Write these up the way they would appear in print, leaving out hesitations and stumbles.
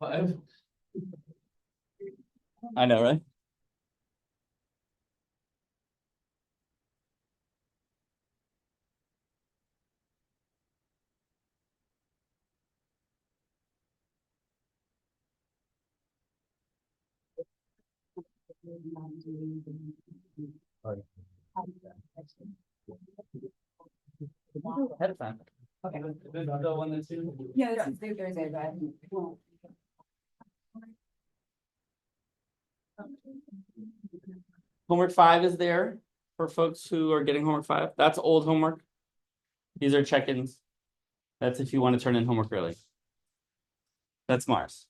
5. I know, right? Ahead of time. Okay. The one that's in. Yeah, this is their Thursday, but. Homework 5 is there for folks who are getting homework 5. That's old homework. These are check-ins. That's if you want to turn in homework early. That's Mars.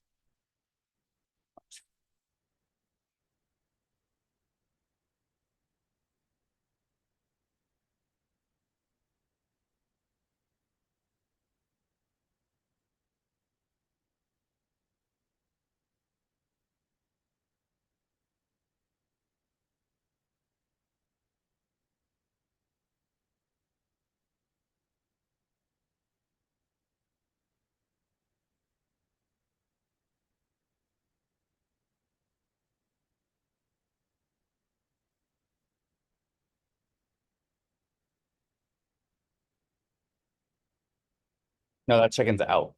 No, that check-in's out.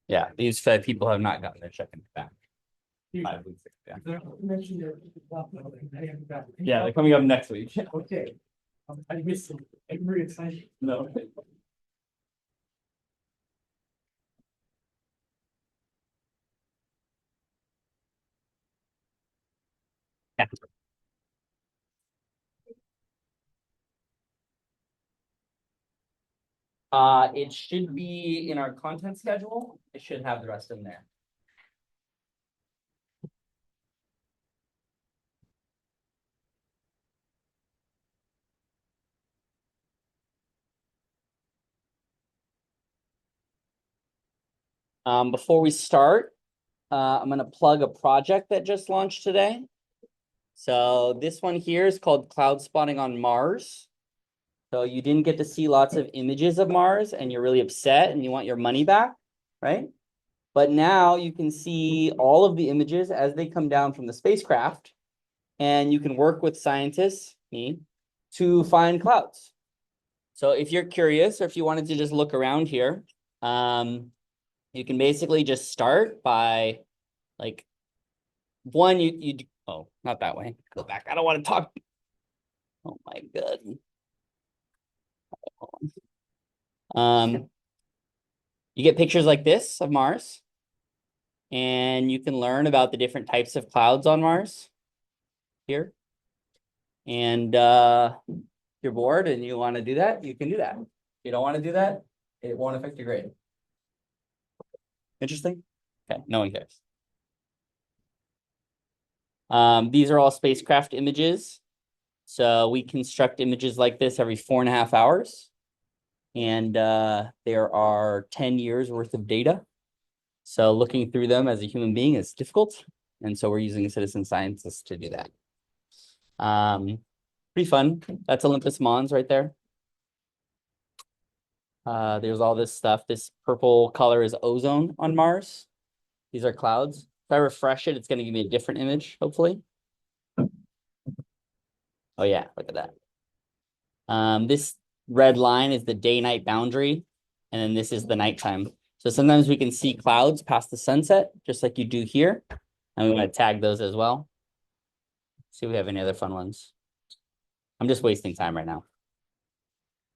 Yeah, these Fed people have not gotten their check-in back. 5 weeks ago. Yeah, they're coming up next week. Okay. I missed them. I'm very excited. No. Yeah. It should be in our content schedule. It should have the rest in there. Before we start, I'm going to plug a project that just launched today. So this one here is called Cloud Spotting on Mars. So you didn't get to see lots of images of Mars and you're really upset and you want your money back, right? But now you can see all of the images as they come down from the spacecraft, and you can work with scientists, me, to find clouds. So if you're curious or if you wanted to just look around here, you can basically just start by like one, oh, not that way. Go back. I don't want to talk. Oh my God. You get pictures like this of Mars, and you can learn about the different types of clouds on Mars here. And if you're bored and you want to do that, you can do that. If you don't want to do that, it won't affect your grade. Interesting? Okay, no one cares. These are all spacecraft images. So we construct images like this every 4.5 hours. And there are 10 years worth of data. So looking through them as a human being is difficult. And so we're using a citizen scientist to do that. Pretty fun. That's Olympus Mons right there. There's all this stuff. This purple color is ozone on Mars. These are clouds. If I refresh it, it's going to give me a different image, hopefully. Oh yeah, look at that. This red line is the day-night boundary, and then this is the nighttime. So sometimes we can see clouds past the sunset, just like you do here. And we want to tag those as well. See if we have any other fun ones. I'm just wasting time right now.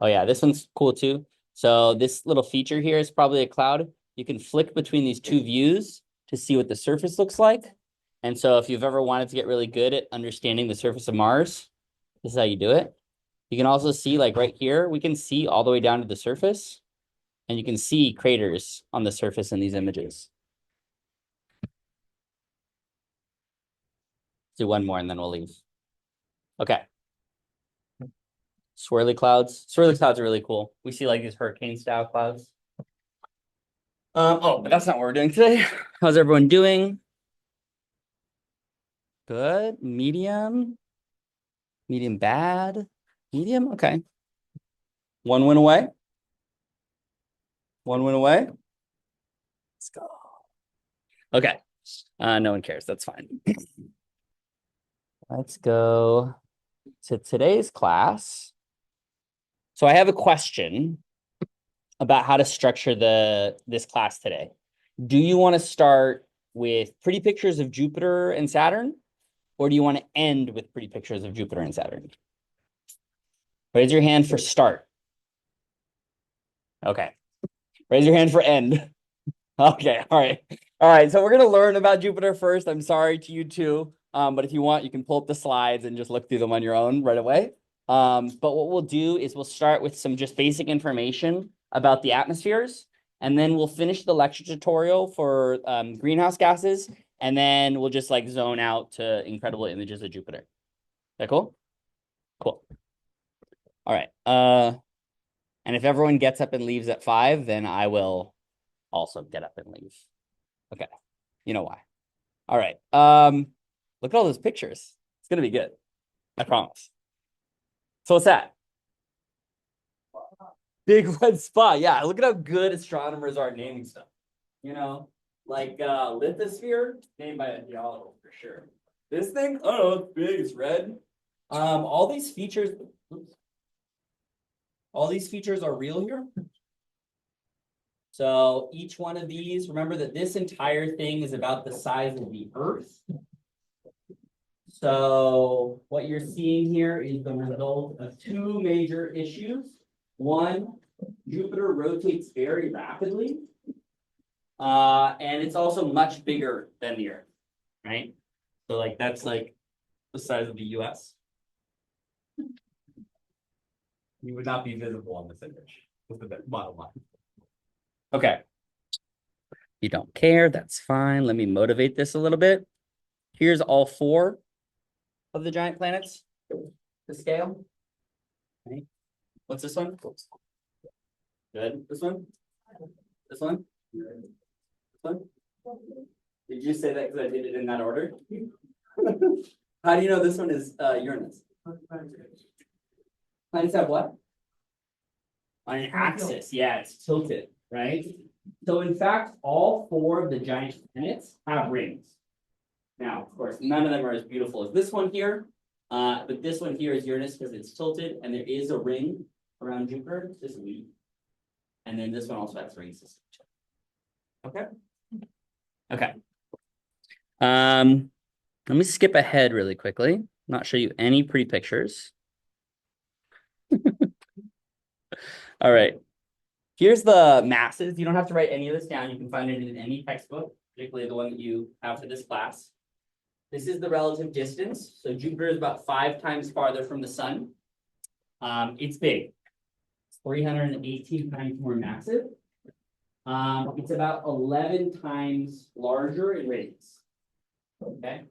Oh yeah, this one's cool too. So this little feature here is probably a cloud. You can flick between these two views to see what the surface looks like. And so if you've ever wanted to get really good at understanding the surface of Mars, this is how you do it. You can also see, like right here, we can see all the way down to the surface, and you can see craters on the surface in these images. Do one more and then we'll leave. Okay. Swirly clouds. Swirly clouds are really cool. We see like these hurricane style clouds. Oh, but that's not what we're doing today. How's everyone doing? Good. Medium. Medium bad. Medium. Okay. One win away. One win away. Let's go. Okay. No one cares. That's fine. Let's go to today's class. So I have a question about how to structure this class today. Do you want to start with pretty pictures of Jupiter and Saturn, or do you want to end with pretty pictures of Jupiter and Saturn? Raise your hand for start. Okay. Raise your hand for end. Okay. All right. All right. So we're going to learn about Jupiter first. I'm sorry to you too. But if you want, you can pull up the slides and just look through them on your own right away. But what we'll do is we'll start with some just basic information about the atmospheres, and then we'll finish the lecture tutorial for greenhouse gases, and then we'll just like zone out to incredible images of Jupiter. Is that cool? Cool. All right. And if everyone gets up and leaves at 5, then I will also get up and leave. Okay. You know why. All right. Look at all those pictures. It's gonna be good. I promise. So what's that? Big red spot. Yeah, look at how good astronomers are naming stuff. You know, like lithosphere, named by a geologist for sure. This thing, oh, it's big, it's red. All these features, oops, all these features are real here. So each one of these, remember that this entire thing is about the size of the Earth. So what you're seeing here is the result of 2 major issues. One, Jupiter rotates very rapidly. And it's also much bigger than the Earth, right? So like that's like the size of the US. You would not be visible on this image with the bottom line. Okay. You don't care, that's fine. Let me motivate this a little bit. Here's all 4 of the giant planets to scale. Okay. What's this one? Good. This one? This one? This one? Did you say that because I did it in that order? How do you know this one is Uranus? Planets have what? On an axis. Yeah, it's tilted, right? So in fact, all 4 of the giant planets have rings. Now, of course, none of them are as beautiful as this one here. But this one here is Uranus because it's tilted, and there is a ring around Jupiter, this week. And then this one also has ring system. Okay. Okay. Let me skip ahead really quickly. Not show you any pretty pictures. All right. Here's the masses. You don't have to write any of this down. You can find it in any textbook, particularly the one that you have for this class. This is the relative distance. So Jupiter is about 5 times farther from the sun. It's big. It's 318 times more massive. It's about 11 times larger in radius. Okay.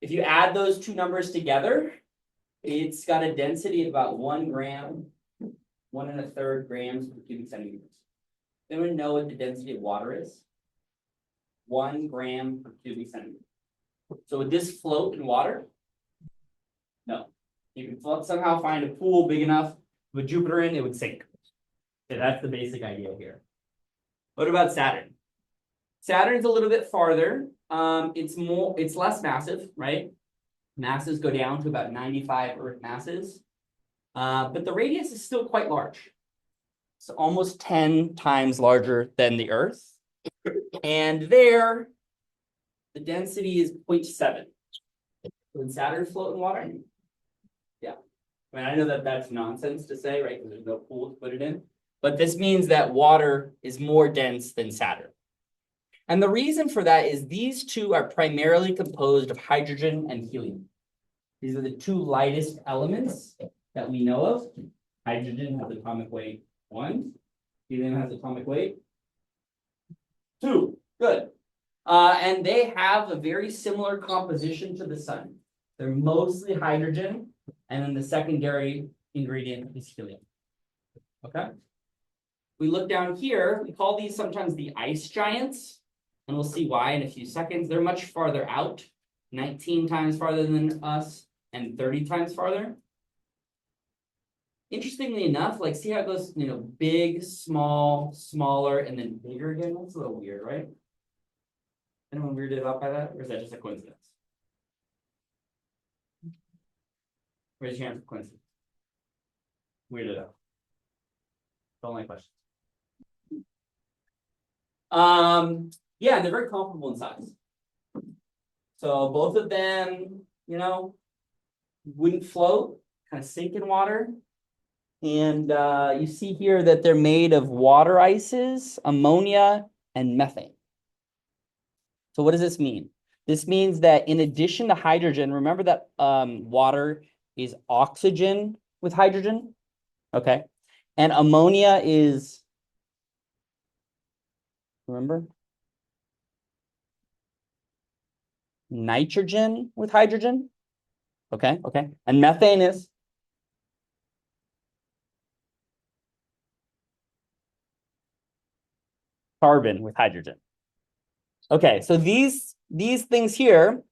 If you add those 2 numbers together, it's got a density of about 1 gram, 1 1/3 grams per cubic centimeters. Anyone know what the density of water is? 1 gram per cubic centimeter. So would this float in water? No. You can somehow find a pool big enough with Jupiter in, it would sink. Okay, that's the basic idea here. What about Saturn? Saturn's a little bit farther. It's less massive, right? Masses go down to about 95 Earth masses. But the radius is still quite large. It's almost 10 times larger than the Earth. And there, the density is 0.7. Would Saturn float in water? Yeah. I mean, I know that that's nonsense to say, right? Because there's no pool to put it in. But this means that water is more dense than Saturn. And the reason for that is these 2 are primarily composed of hydrogen and helium. These are the 2 lightest elements that we know of. Hydrogen has atomic weight 1. Helium has atomic weight 2. Good. And they have a very similar composition to the sun. They're mostly hydrogen, and then the secondary ingredient is helium. Okay. We look down here, we call these sometimes the ice giants, and we'll see why in a few seconds. They're much farther out, 19 times farther than us, and 30 times farther. Interestingly enough, like see how it goes, big, small, smaller, and then bigger again? That's a little weird, right? Anyone weirded out by that, or is that just a coincidence? Raise your hand for coincidence. Weirded out. Don't like questions. Yeah, they're very comparable in size. So both of them, you know, wouldn't float, kind of sink in water. And you see here that they're made of water ices, ammonia, and methane. So what does this mean? This means that in addition to hydrogen, remember that water is oxygen with hydrogen, okay? And ammonia is, remember? Nitrogen with hydrogen, okay? And methane is? Carbon with hydrogen. Okay, so these things here,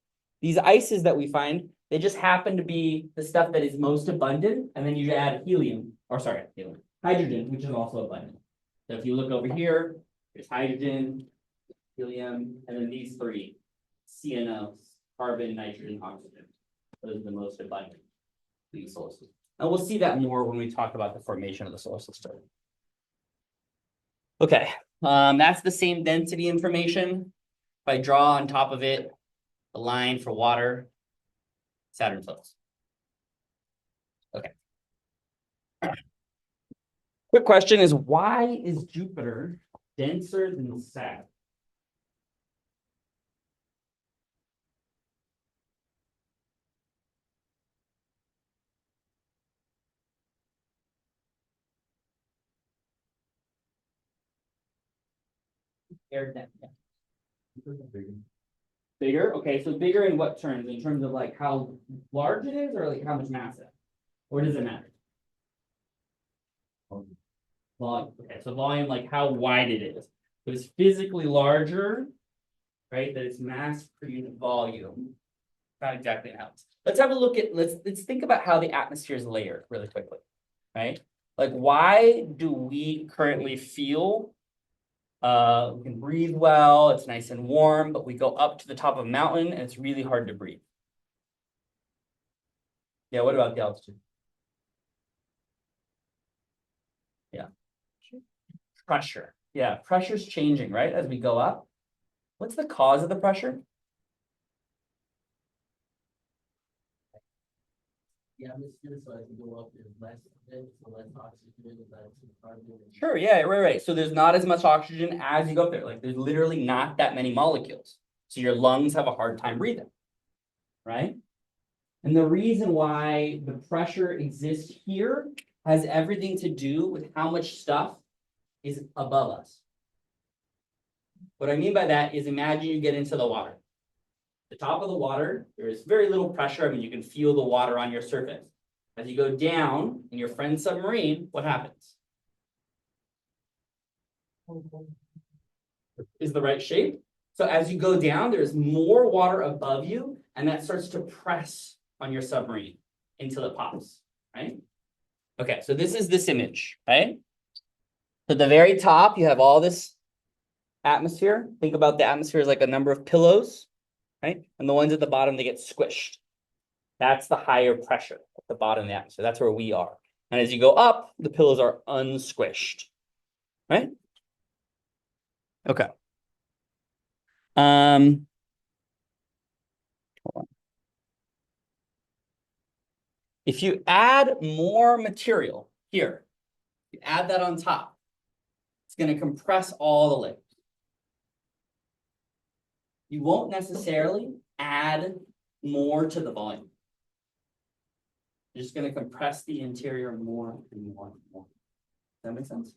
these ices that we find, they just happen to be the stuff that is most abundant, and then you add hydrogen, which is also abundant. So if you look over here, there's hydrogen, helium, and then these three, CNO, carbon, nitrogen, oxygen. Those are the most abundant these sources. And we'll see that more when we talk about the formation of the solar system. Okay, that's the same density information. If I draw on top of it the line for water, Saturn floats. Okay. Quick question is, why is Jupiter denser than Saturn? Bigger? Okay, so bigger in what terms? In terms of like how large it is, or like how much mass it? Or does it matter? Volume. Okay, so volume, like how wide it is. If it's physically larger, right? That its mass per unit volume. Not exactly how. Let's have a look at, let's think about how the atmosphere is layered really quickly, right? Like, why do we currently feel we can breathe well, it's nice and warm, but we go up to the top of a mountain and it's really hard to breathe? Yeah, what about the altitude? Yeah. Pressure. Yeah, pressure's changing, right? As we go up. What's the cause of the pressure? The atmosphere, so as you go up, there's less of it, so less oxygen, less carbon. Sure, yeah, right. So there's not as much oxygen as you go up there. Like there's literally not that many molecules. So your lungs have a hard time breathing, right? And the reason why the pressure exists here has everything to do with how much stuff is above us. What I mean by that is, imagine you get into the water. The top of the water, there is very little pressure. I mean, you can feel the water on your surface. As you go down in your friend's submarine, what happens? Is the right shape. So as you go down, there's more water above you, and that starts to press on your submarine until it pops, right? Okay, so this is this image, right? So at the very top, you have all this atmosphere. Think about the atmosphere as like a number of pillows, right? And the ones at the bottom, they get squished. That's the higher pressure at the bottom of the atmosphere. That's where we are. And as you go up, the pillows are unsquished, right? Okay. Hold on. If you add more material here, you add that on top, it's going to compress all the layers. You won't necessarily add more to the volume. You're just going to compress the interior more and more and more. Does that make sense?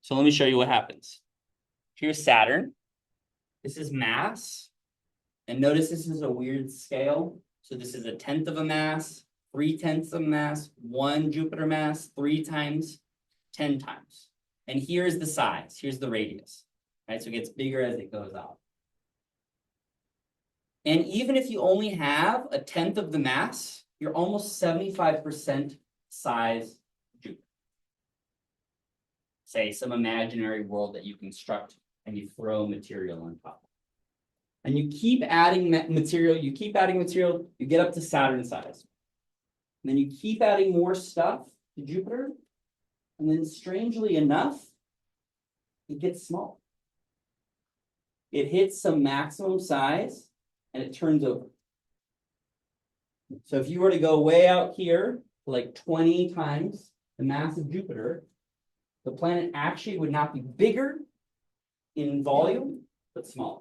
So let me show you what happens. Here's Saturn. This is mass. And notice this is a weird scale. So this is 1/10 of a mass, 3/10 of a mass, 1 Jupiter mass, 3 times, 10 times. And here's the size. Here's the radius. Right? So it gets bigger as it goes out. And even if you only have 1/10 of the mass, you're almost 75% size Jupiter. say, some imaginary world that you construct and you throw material on top. And you keep adding material, you get up to Saturn size. And then you keep adding more stuff to Jupiter. And then strangely enough, it gets small. It hits some maximum size and it turns over. So if you were to go way out here, like 20 times the mass of Jupiter, the planet actually would not be bigger in volume, but smaller.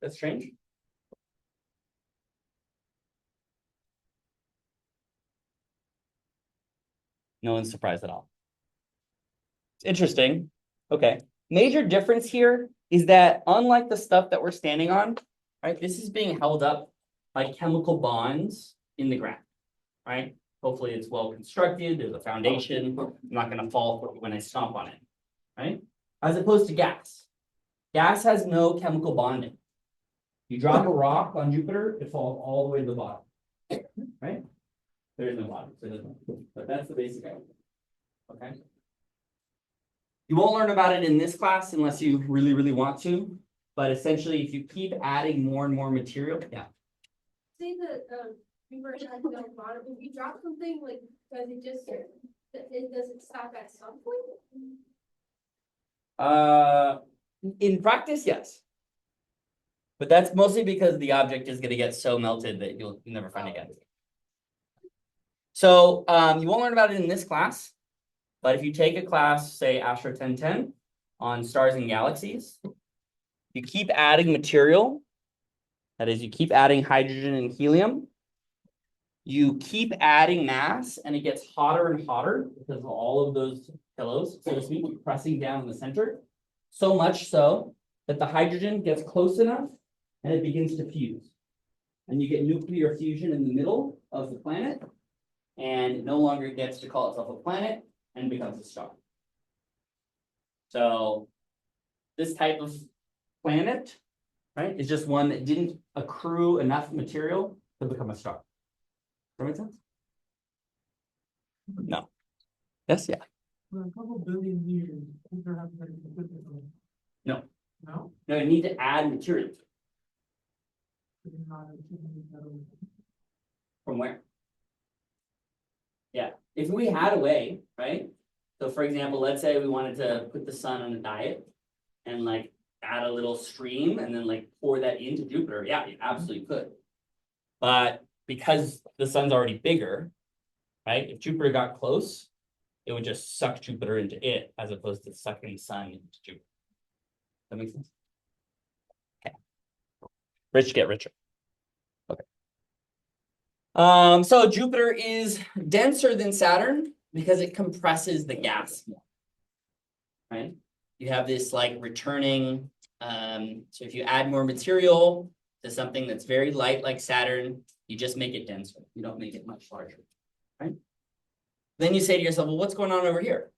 That's strange. No one's surprised at all. It's interesting. Okay. Major difference here is that unlike the stuff that we're standing on, right, this is being held up by chemical bonds in the ground, right? Hopefully it's well constructed. There's a foundation. I'm not going to fall when I stomp on it, right? As opposed to gas. Gas has no chemical bonding. You drop a rock on Jupiter, it falls all the way to the bottom, right? There is no bottom, so it doesn't. But that's the basic idea. Okay. You won't learn about it in this class unless you really, really want to. But essentially, if you keep adding more and more material, yeah. Say that Jupiter has no bottom. If you drop something, like does it stop at some point? In practice, yes. But that's mostly because the object is going to get so melted that you'll never find it again. So you won't learn about it in this class, but if you take a class, say Astro 1010 on stars and galaxies, you keep adding material. That is, you keep adding hydrogen and helium. You keep adding mass, and it gets hotter and hotter because of all of those pillows, so to speak, pressing down in the center. So much so that the hydrogen gets close enough and it begins to fuse. And you get nuclear fusion in the middle of the planet, and it no longer gets to call itself a planet and becomes a star. So this type of planet, right, is just one that didn't accrue enough material to become a star. Does that make sense? No. Yes, yeah. For a couple billion years, Jupiter hasn't been consistent. No. No? No, you need to add material to it. From where? Yeah, if we had a way, right? So for example, let's say we wanted to put the sun on a diet and like add a little stream and then like pour that into Jupiter. Yeah, you absolutely could. But because the sun's already bigger, right? If Jupiter got close, it would just suck Jupiter into it as opposed to sucking the sun into Jupiter. That makes sense? Okay. Rich get richer. Okay. So Jupiter is denser than Saturn because it compresses the gas more. Right? You have this like returning, so if you add more material to something that's very light like Saturn, you just make it denser. You don't make it much larger. Right? Then you say to yourself, well, what's going on over here?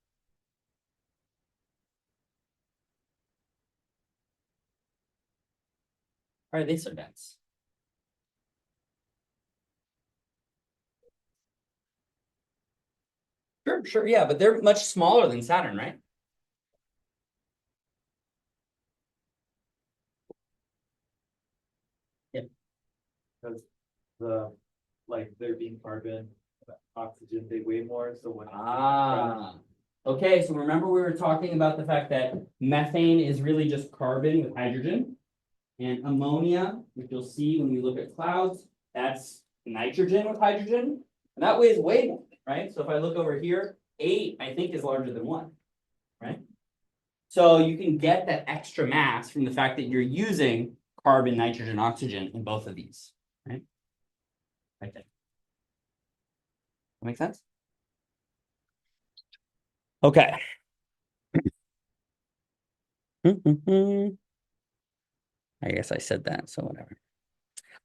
Why are they so dense? Sure, yeah, but they're much smaller than Saturn, right? Yeah. Because there being carbon, oxygen, they weigh more, so when Okay, so remember we were talking about the fact that methane is really just carbon with hydrogen, and ammonia, which you'll see when we look at clouds, that's nitrogen with hydrogen, and that weighs way more, right? So if I look over here, 8, I think, is larger than 1, right? So you can get that extra mass from the fact that you're using carbon, nitrogen, oxygen in both of these, right? Right there. That make sense? Okay. I guess I said that, so whatever.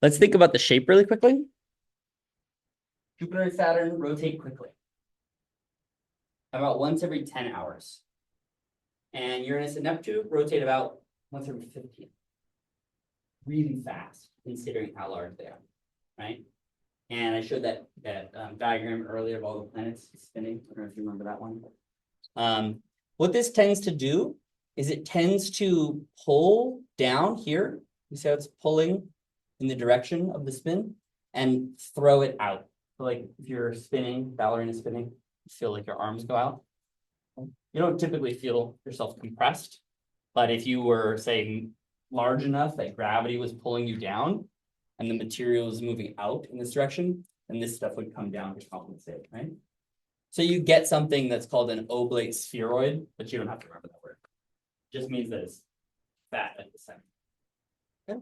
Let's think about the shape really quickly. Jupiter and Saturn rotate quickly. About once every 10 hours. And Uranus and Neptune rotate about once every 15. Really fast, considering how large they are, right? And I showed that diagram earlier of all the planets spinning. I don't know if you remember that one. What this tends to do is it tends to pull down here. You see how it's pulling in the direction of the spin and throw it out. So like if you're spinning, ballerina spinning, you feel like your arms go out. You don't typically feel yourself compressed, but if you were, say, large enough that gravity was pulling you down and the material is moving out in this direction, then this stuff would come down to compensate, right? So you get something that's called an oblate spheroid, but you don't have to remember that word. It just means that it's fat at the center. Okay.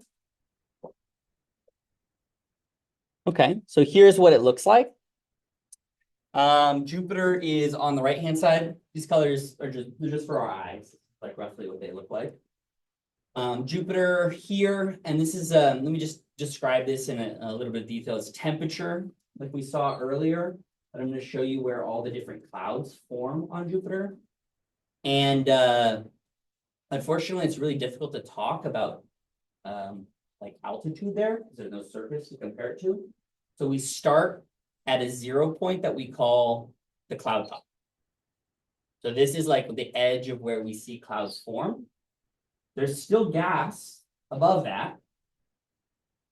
Okay, so here's what it looks like. Jupiter is on the right-hand side. These colors are just for our eyes, like roughly what they look like. Jupiter here, and this is, let me just describe this in a little bit of detail. It's temperature, like we saw earlier, but I'm going to show you where all the different clouds form on Jupiter. And unfortunately, it's really difficult to talk about like altitude there, because there's no surface to compare it to. So we start at a 0 point that we call the cloud top. So this is like the edge of where we see clouds form. There's still gas above that,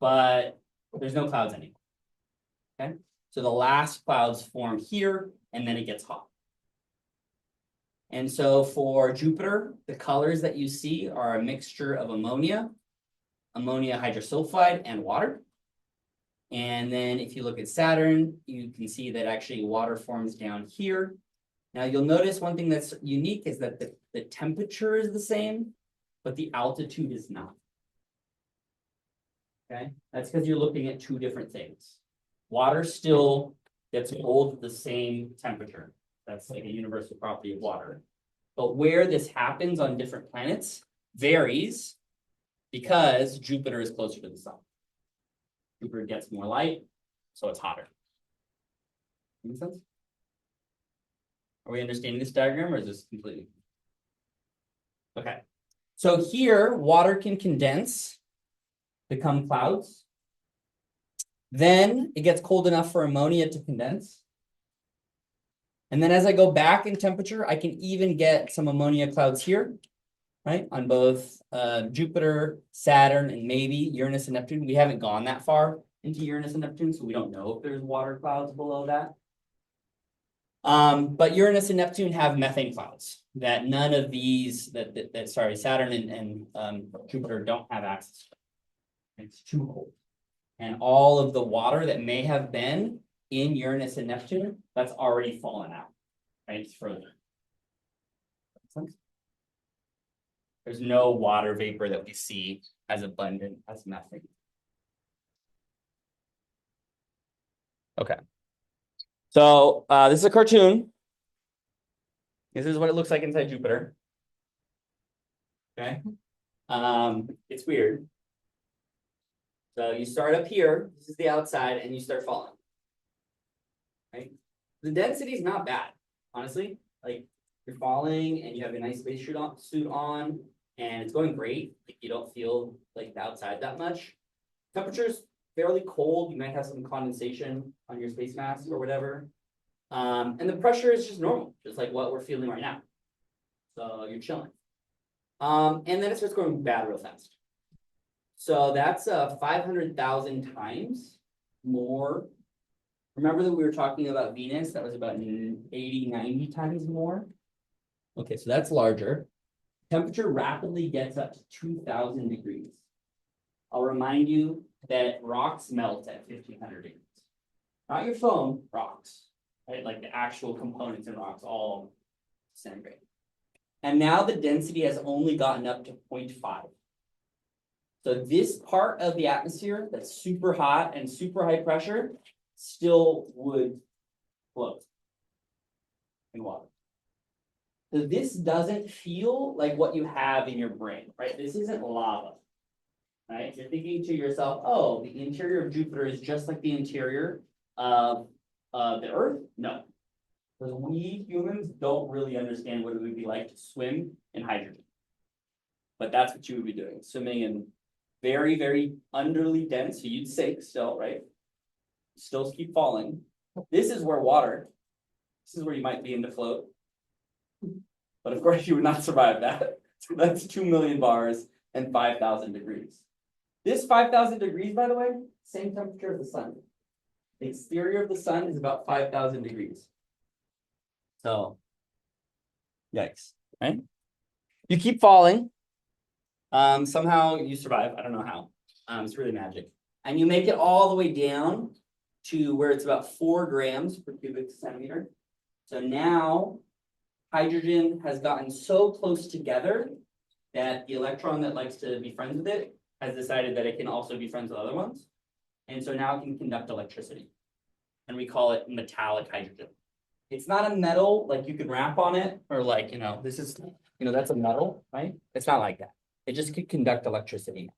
but there's no clouds anymore. Okay, so the last clouds form here, and then it gets hot. And so for Jupiter, the colors that you see are a mixture of ammonia hydrosulfide, and water. And then if you look at Saturn, you can see that actually water forms down here. Now you'll notice one thing that's unique is that the temperature is the same, but the altitude is not. Okay, that's because you're looking at two different things. Water still gets cold at the same temperature. That's like a universal property of water. But where this happens on different planets varies because Jupiter is closer to the sun. Jupiter gets more light, so it's hotter. Make sense? Are we understanding this diagram, or is this completely? Okay. So here, water can condense, become clouds. Then it gets cold enough for ammonia to condense. And then as I go back in temperature, I can even get some ammonia clouds here, right? On both Jupiter, Saturn, and maybe Uranus and Neptune. We haven't gone that far into Uranus and Neptune, so we don't know if there's water clouds below that. But Uranus and Neptune have methane clouds that none of these, sorry, Saturn and Jupiter don't have access to. It's too cold. And all of the water that may have been in Uranus and Neptune, that's already fallen out, right? It's frozen. There's no water vapor that we see as abundant as methane. Okay. So this is a cartoon. This is what it looks like inside Jupiter. Okay. It's weird. So you start up here, this is the outside, and you start falling. Right? The density is not bad, honestly. Like you're falling and you have a nice space suit on, and it's going great. Like you don't feel like the outside that much. Temperature's fairly cold. You might have some condensation on your space mask or whatever. And the pressure is just normal, just like what we're feeling right now. So you're chilling. And then it starts going bad real fast. So that's 500,000 times more. Remember that we were talking about Venus? That was about 80, 90 times more. Okay, so that's larger. Temperature rapidly gets up to 2,000 degrees. I'll remind you that rocks melt at 1,500 degrees. Not your foam, rocks. Right? Like the actual components in rocks all disintegrate. And now the density has only gotten up to 0.5. So this part of the atmosphere that's super hot and super high pressure still would float in water. So this doesn't feel like what you have in your brain, right? This isn't lava, right? You're thinking to yourself, oh, the interior of Jupiter is just like the interior of the Earth? No. Because we humans don't really understand what it would be like to swim in hydrogen. But that's what you would be doing, swimming in very, very underly dense, so you'd sink still, right? still keep falling. This is where water, this is where you might begin to float. But of course, you would not survive that. So that's 2 million bars and 5,000 degrees. This 5,000 degrees, by the way, same temperature as the sun. The exterior of the sun is about 5,000 degrees. So, yikes, right? You keep falling. Somehow you survive. I don't know how. It's really magic. And you make it all the way down to where it's about 4 grams per cubic centimeter. So now hydrogen has gotten so close together that the electron that likes to be friends with it has decided that it can also be friends with other ones. And so now it can conduct electricity. And we call it metallic hydrogen. It's not a metal, like you can rap on it, or like, this is, that's a metal, right? It's not like that. It just could conduct electricity.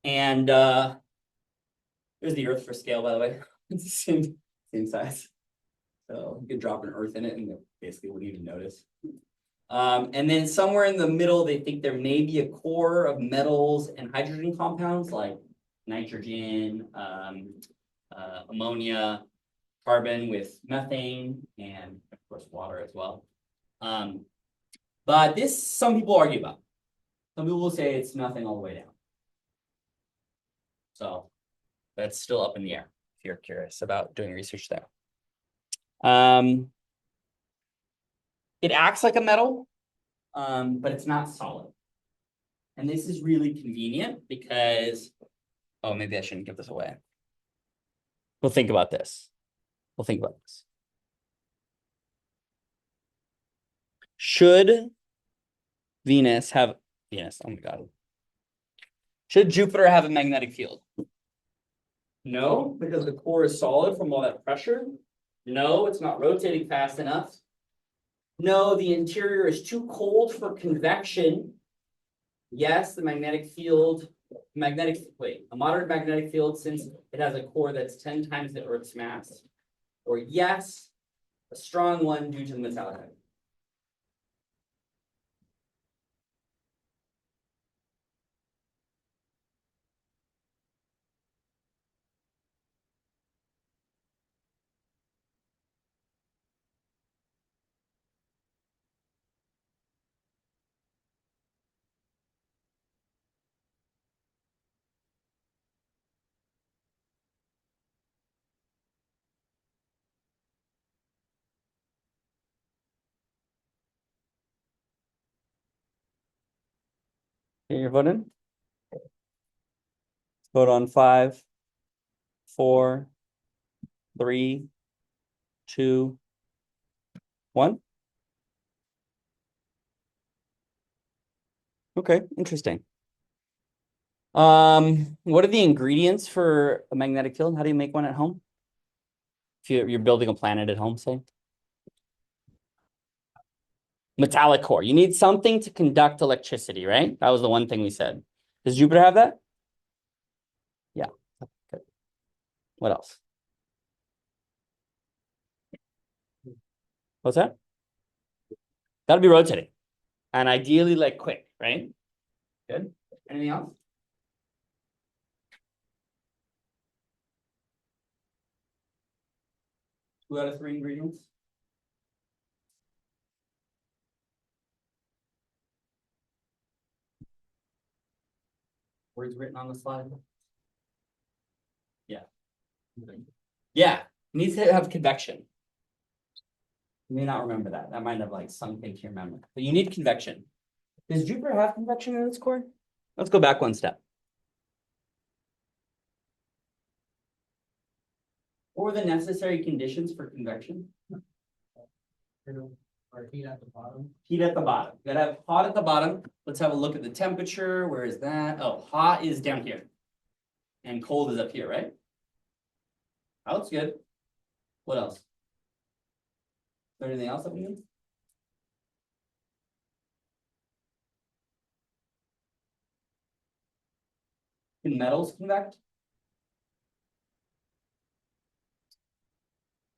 And there's the Earth for scale, by the way. It's the same size. So you could drop an Earth in it and it basically wouldn't even notice. And then somewhere in the middle, they think there may be a core of metals and hydrogen compounds like nitrogen, ammonia, carbon with methane, and of course water as well. But this, some people argue about. Some people will say it's nothing all the way down. So that's still up in the air if you're curious about doing research there. It acts like a metal, but it's not solid. And this is really convenient because, oh, maybe I shouldn't give this away. We'll think about this. Should Venus, oh my God. Should Jupiter have a magnetic field? No, because the core is solid from all that pressure. No, it's not rotating fast enough. No, the interior is too cold for convection. Yes, the magnetic field, a moderate magnetic field, since it has a core that's 10 times the Earth's mass. Or yes, a strong one due to the metallic hydrogen. Okay, you're voting? Vote on 5, 4, 3, 2, 1. Okay, interesting. What are the ingredients for a magnetic field? How do you make one at home? If you're building a planet at home, say. Metallic core. You need something to conduct electricity, right? That was the one thing we said. Does Jupiter have that? Yeah. Good. What else? What's that? Gotta be rotating. And ideally like quick, right? Good. Anything else? Two out of 3 ingredients. Words written on the slide. Yeah. Yeah. It needs to have convection. You may not remember that. That might have like sunk into your memory. But you need convection. Does Jupiter have convection in its core? Let's go back one step. What were the necessary conditions for convection? Or heat at the bottom. Heat at the bottom. You gotta have hot at the bottom. Let's have a look at the temperature. Where is that? Oh, hot is down here. And cold is up here, right? That looks good. What else? Is there anything else that we need? Can metals convect?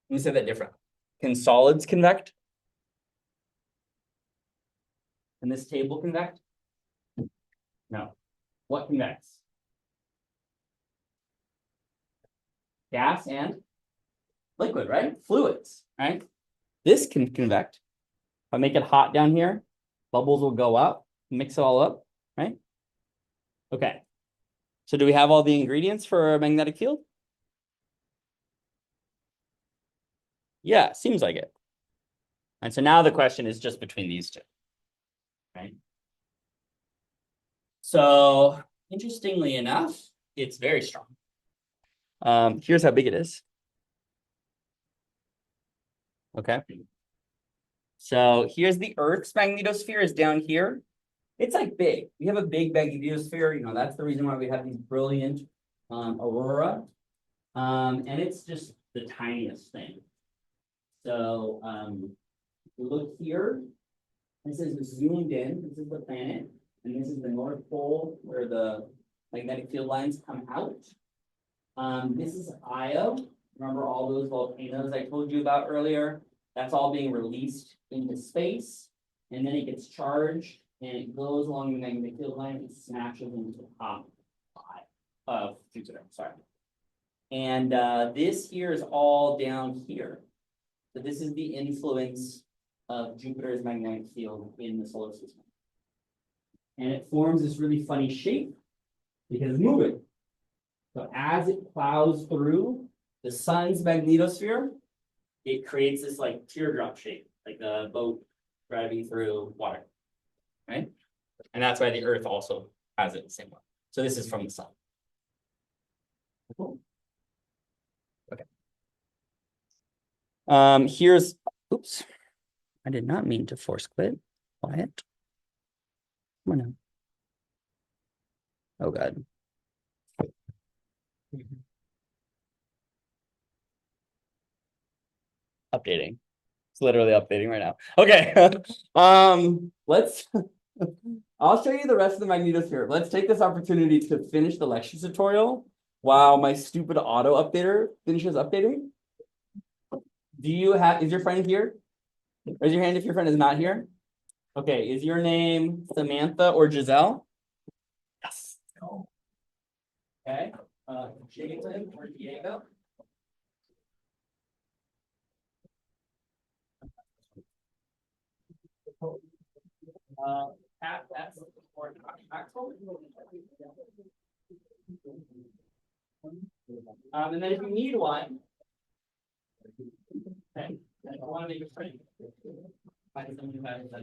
Let me say that different. Can solids convect? Can this table convect? No. What convects? gas and liquid, right? Fluids, right? This can convect. If I make it hot down here, bubbles will go up, mix it all up, right? Okay. So do we have all the ingredients for a magnetic field? Yeah, seems like it. And so now the question is just between these two, right? So interestingly enough, it's very strong. Here's how big it is. Okay. So here's the Earth's magnetosphere is down here. It's like big. We have a big magnetosphere. You know, that's the reason why we have these brilliant aurora. And it's just the tiniest thing. So we look here. This is zoomed in. This is the planet. And this is the North Pole where the magnetic field lines come out. This is Io. Remember all those volcanoes I told you about earlier? That's all being released into space. And then it gets charged and it goes along the magnetic field line and smashes into the top of Jupiter. Sorry. And this here is all down here. So this is the influence of Jupiter's magnetic field in the solar system. And it forms this really funny shape because it's moving. So as it plows through the sun's magnetosphere, it creates this like teardrop shape, like a boat driving through water, right? And that's why the Earth also has it the same way. So this is from the sun. Cool. Okay. Here's, oops, I did not mean to force quit. Quiet. Come on now. Oh God. Updating. It's literally updating right now. Okay. Let's I'll show you the rest of the magnetosphere. Let's take this opportunity to finish the lecture tutorial while my stupid auto updater finishes updating. Is your friend here? Raise your hand if your friend is not here. Okay, is your name Samantha or Giselle? Yes. Okay. Jason or Diego? Pat, that's or Axel. And then if you need one, okay, I want to make a friend. Find someone who has that.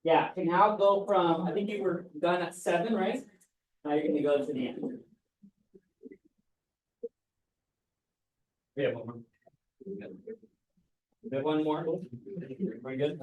Yeah, can now go from, I think you were done at 7, right? Now you're going to go to the end. We have one more. We have one more. We're good.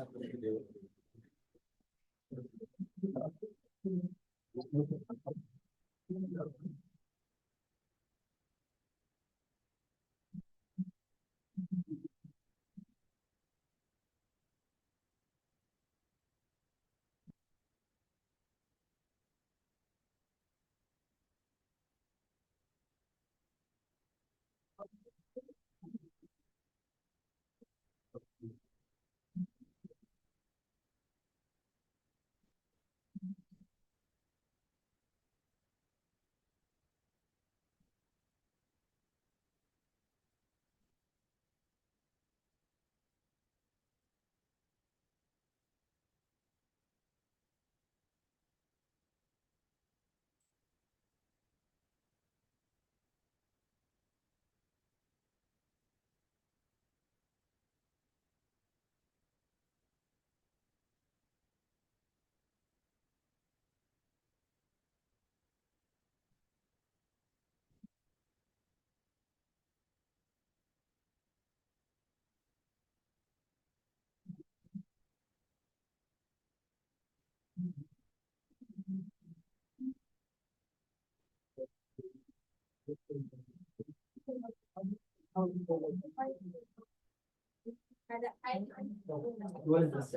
What is this?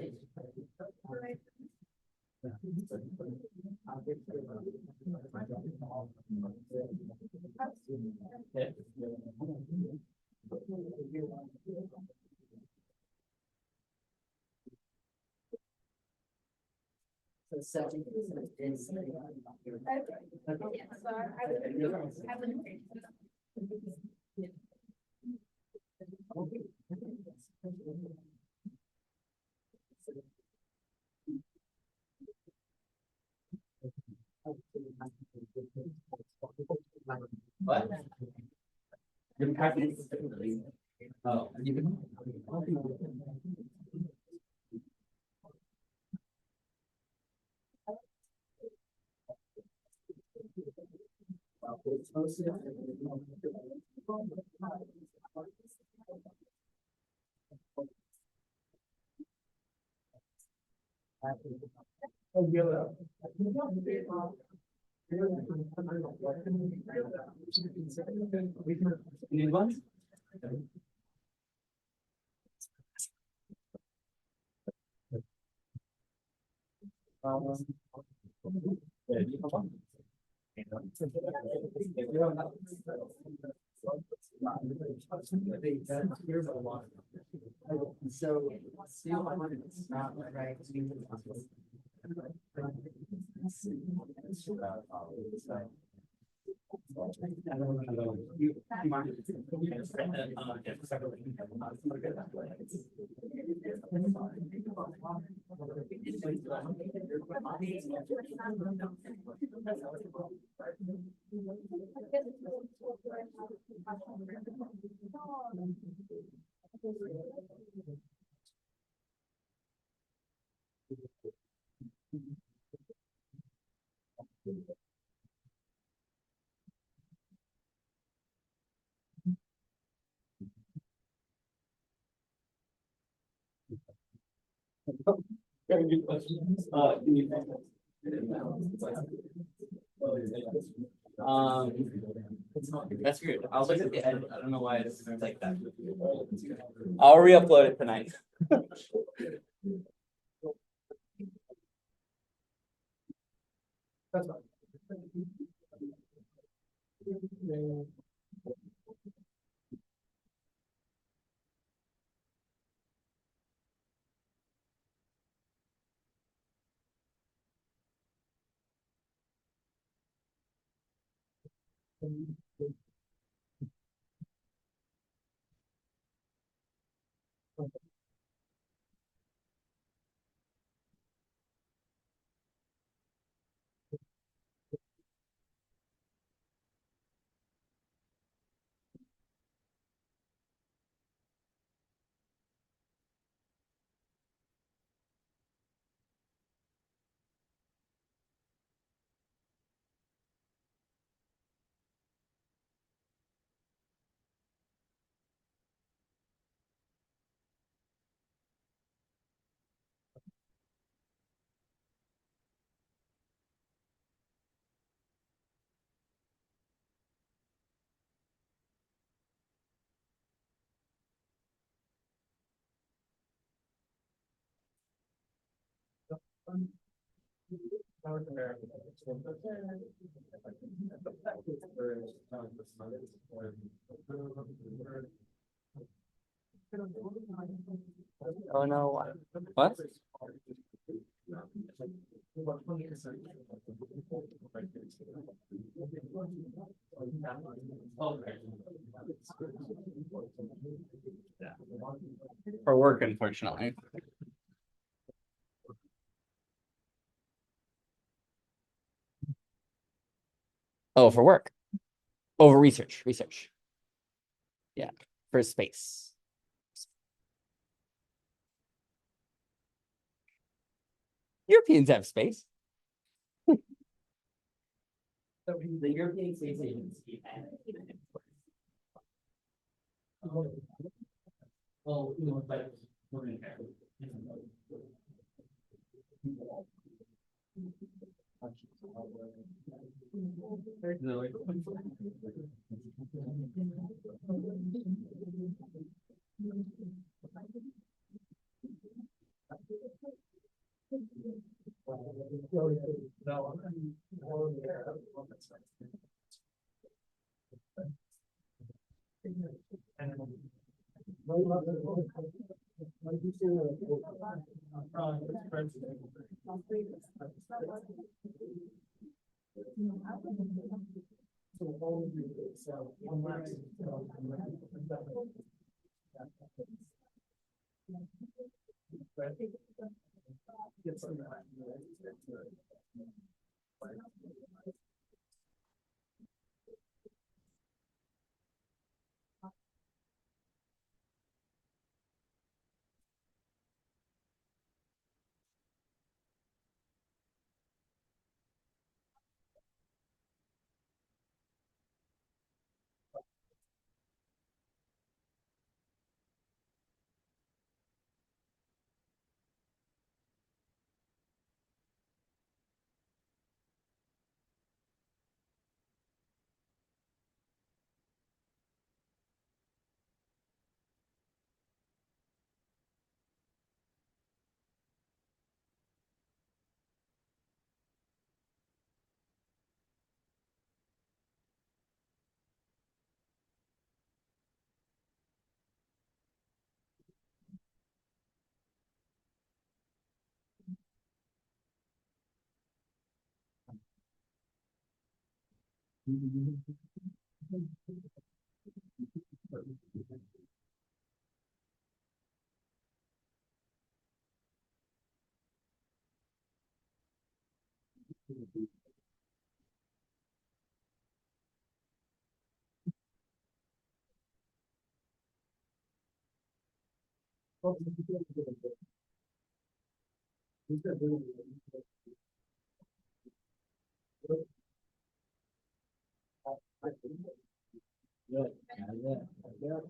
The second is. So I would agree. What? Your preference? Oh, you can. Need one? So, it's not right. Very good question. That's weird. I'll look at the end. I don't know why it's like that. I'll re-upload it tonight. That's fine. Oh no. What? For work, unfortunately. Oh, for work. Over research. Yeah, for space. Europeans have space. So the European Space Agency. Oh, you know, but. We're gonna care.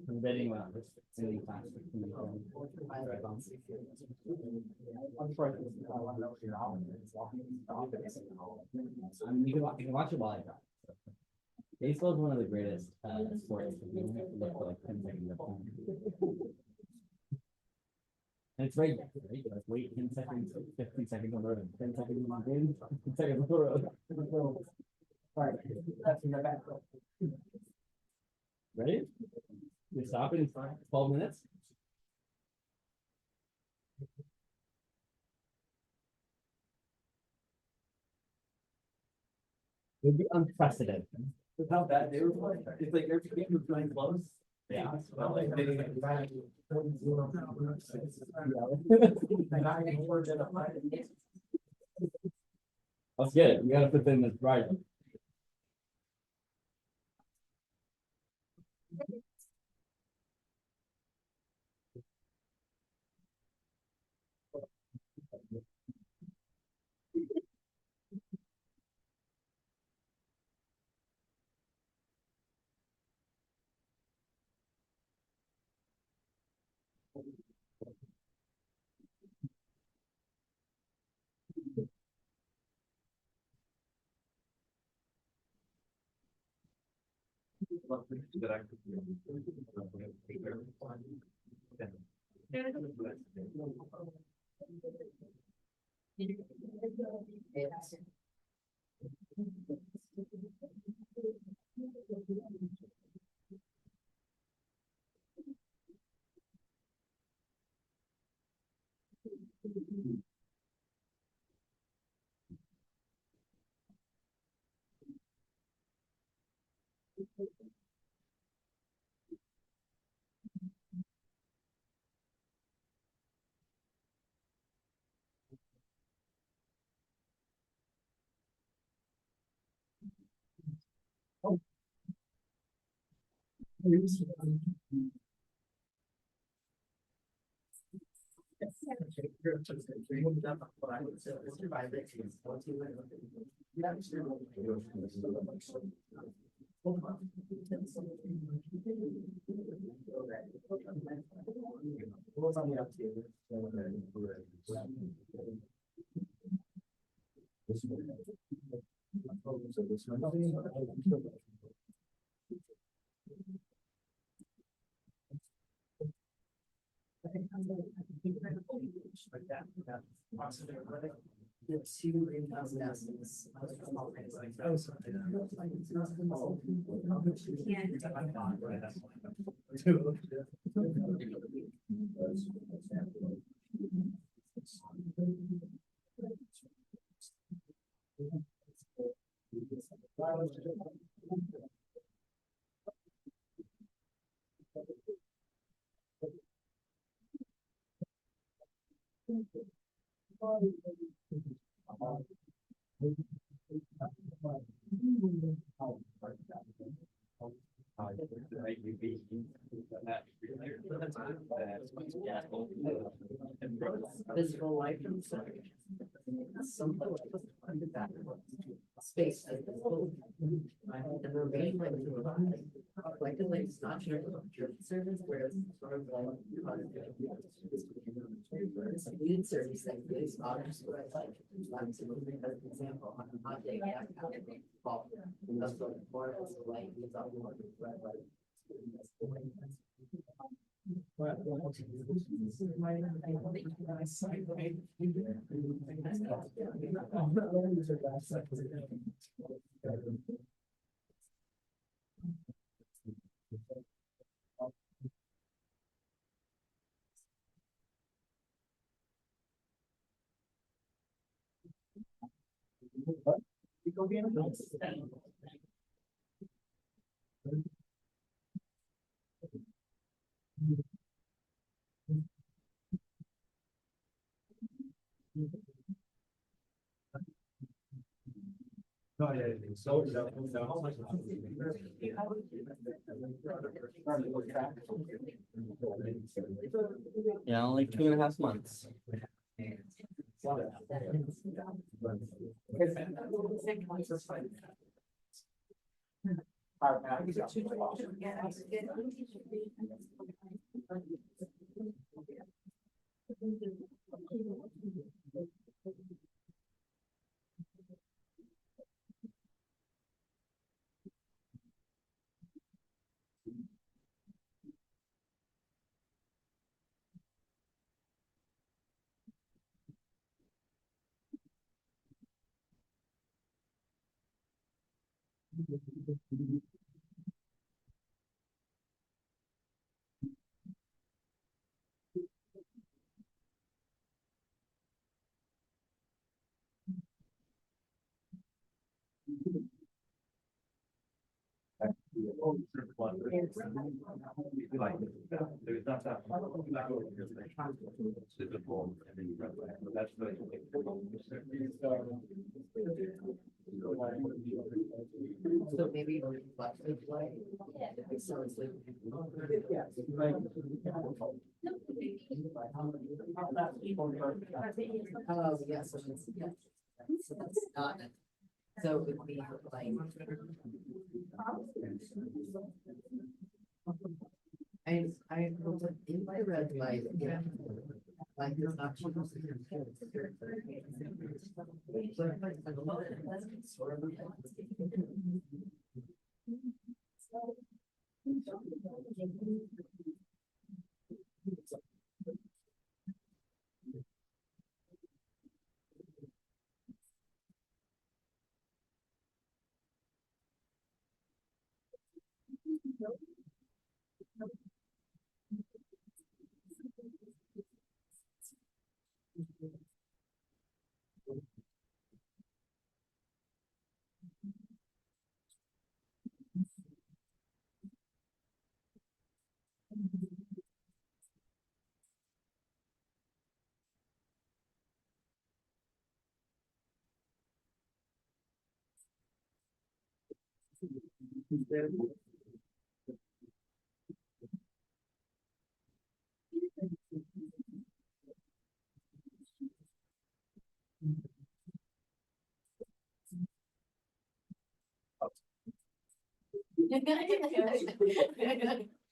I'm betting well. It's really fast. I mean, you can watch it while I drive. Baseball is one of the greatest sports. You don't have to look for like 10 seconds of time. And it's right, right? Like wait 10 seconds, 15 seconds on the road, 10 seconds on the game, 15 seconds on the road. All right, that's in the back. Ready? You stop in 12 minutes. It would be unprecedented. It's not bad, they were, it's like every game was going close. Yeah. Well, like, they didn't get Let's get it. We gotta put them in the right. The two greenhouse gases. Visible light from the sun. Some under that space. And the remaining like the lakes not service where it's sort of like lead service like this objects what I like. As an example, on a hot day, fall. That's what more light is on more red light. Yeah, only 2.5 months. So maybe like so it's like oh yes, so that's not so it would be like I in my red light, yeah. Like there's not too much.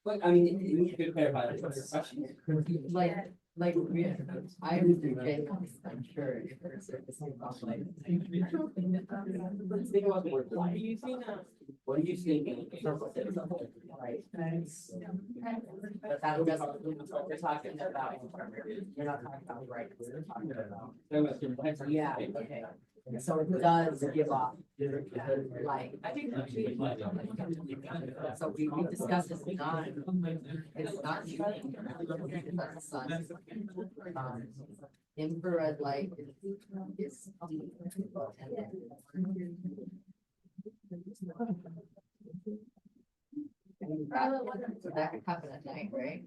But I mean, you could clarify that question. Like Like, I would do it, I'm sure. If there's a off light. Let's think about the word light. What do you think? Right. But that doesn't, we're talking about, you're not talking about right, we're talking about. Yeah, okay. So it does give off light. I think. So we discussed this, it's not shooting. That's the sun. Infrared light is. That could happen at night, right?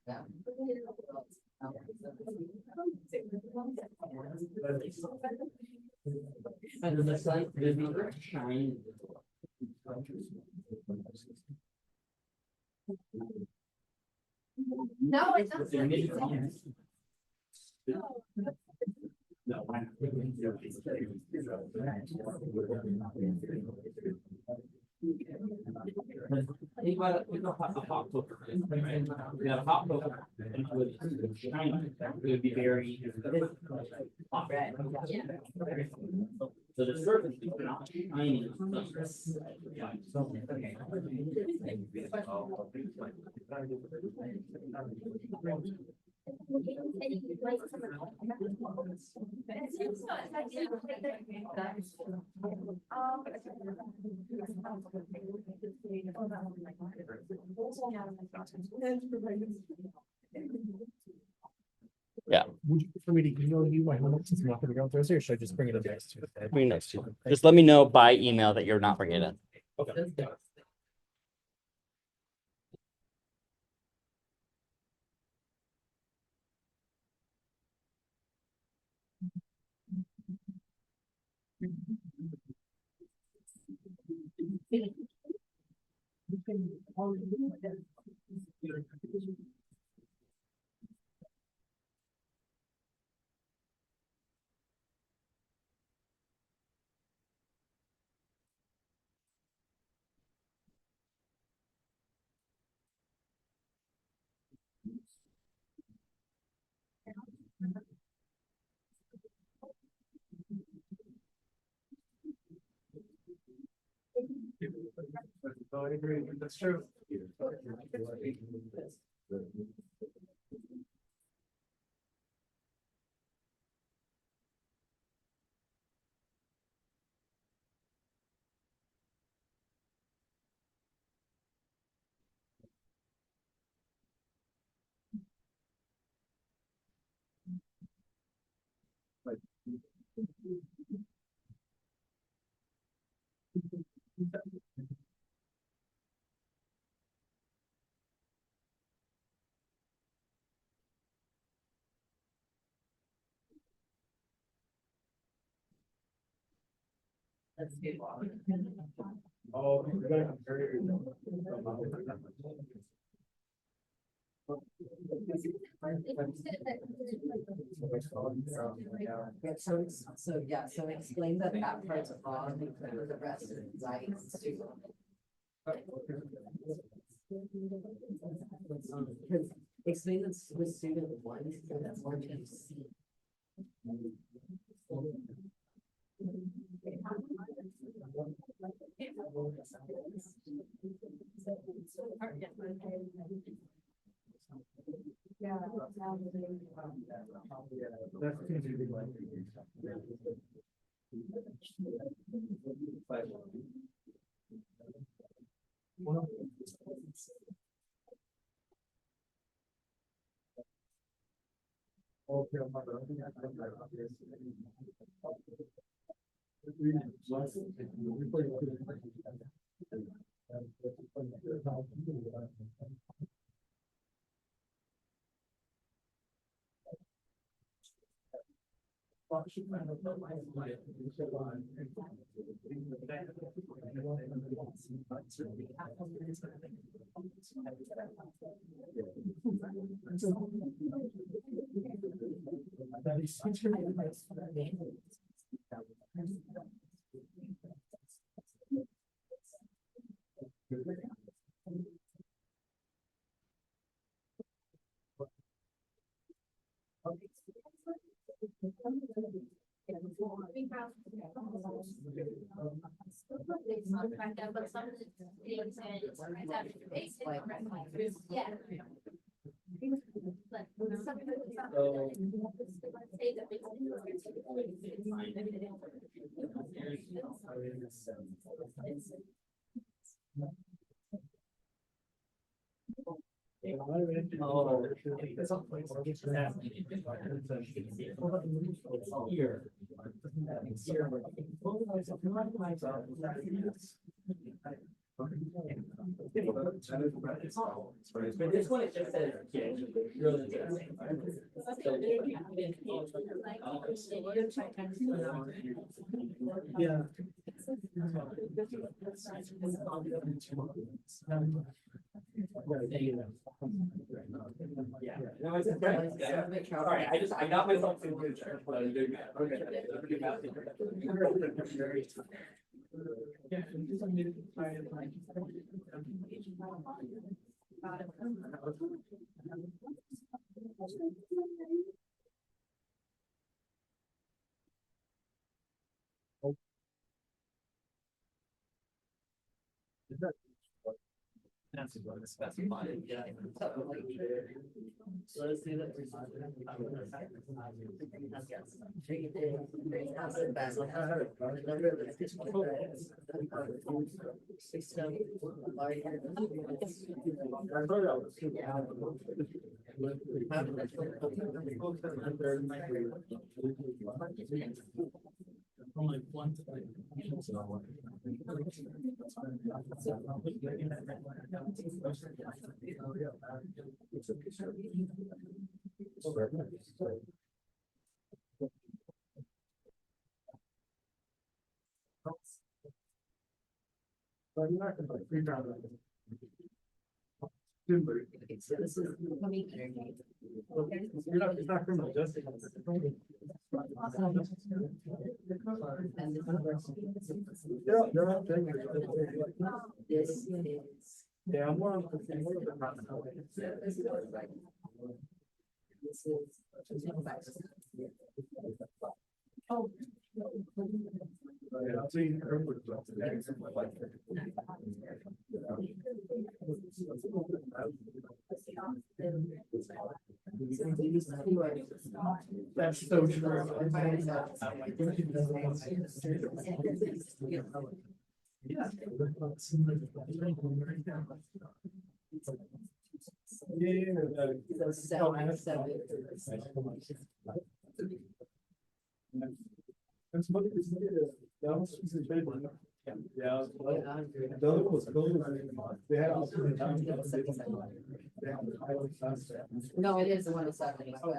Yeah. And the sun, the shine. No, it's not. No, why You got a hot poker. You got a hot poker. And it would shine. It would be very. Hot. So the surface is not shiny. Yeah. Would you prefer me to email you my homework since I'm not gonna go on Thursday, or should I just bring it up next Tuesday? Bring it next Tuesday. Just let me know by email that you're not forgetting. Okay. I agree, that's true. That's good. Oh, Yeah, so explain that part's wrong, and the rest is right. Because explain this with student one, so that's one to see. Yeah. We have. It's not right now, but some of the, yeah. But some of it- say that But this one, it just says, yeah, really Yeah. Yeah. No, it's okay. Sorry, I got myself confused. But I was doing that. That's what it's specified, yeah. So let's do that. Only one. But you're not gonna like free ground. Okay, so this is coming energy. You're not, it's not criminal justice. And They're not doing it. this is. Yeah, I'm more of the. This is like. This is. Oh. Yeah, I've seen her with That's so true. Yeah. So 7. That's what it is. That was his favorite. Yeah. The other was, they had. No, it is the 107. Oh,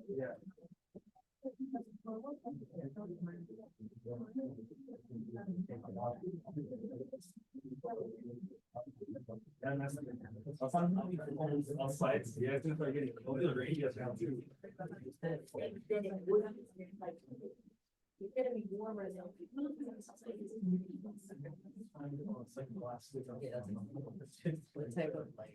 Yeah. And that's on sites, yeah, I think they're getting the radius now too. It's gonna be warmer than. What type of like?